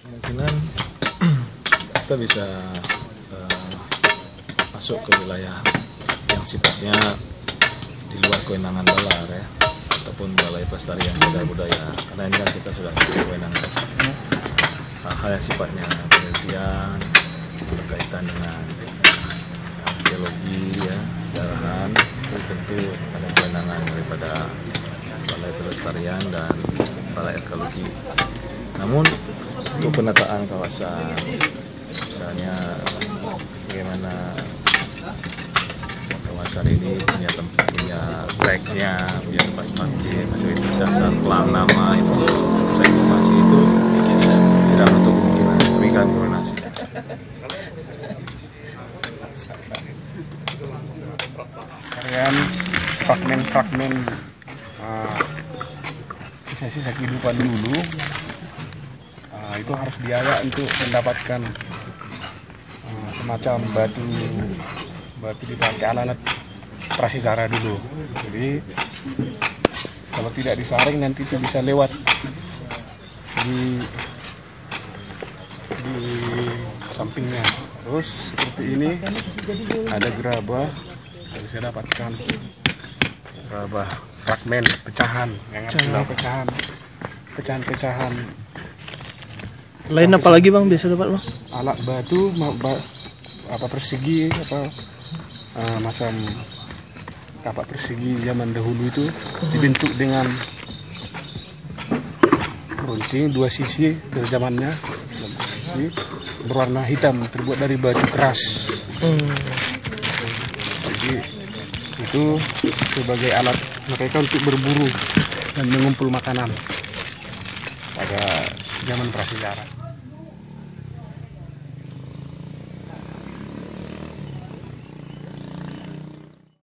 Kemungkinan kita bisa masuk ke wilayah yang sifatnya di luar kewenangan Balar ya, ataupun Balai Pelestarian Budaya, karena ini kan kita sudah kewenangan hal-hal yang sifatnya penelitian berkaitan dengan geologi ya, sejarahan, itu tentu ada kewenangan daripada Balai Pelestarian dan Balai Arkeologi. Namun untuk penataan kawasan, misalnya bagaimana kawasan ini punya tempat, punya treknya, punya tempat parkir, fasilitas dasar, pelang nama, informasi itu tidak untuk kemungkinan memberikan koordinasi. Harian fragmen-fragmen sisa-sisa kehidupan dulu itu harus diayak untuk mendapatkan semacam batu dipakai alat prasejarah dulu. Jadi kalau tidak disaring nanti itu bisa lewat di sampingnya. Terus seperti ini ada gerabah, bisa dapatkan gerabah fragmen pecahan, pecahan. Lain apa lagi bang biasa dapat bang? Alat batu, persegi, macam kapak persegi zaman dahulu itu dibentuk dengan runcing dua sisi terjamannya, berwarna hitam, terbuat dari batu keras. Jadi itu sebagai alat mereka untuk berburu dan mengumpul makanan pada zaman prasejarah.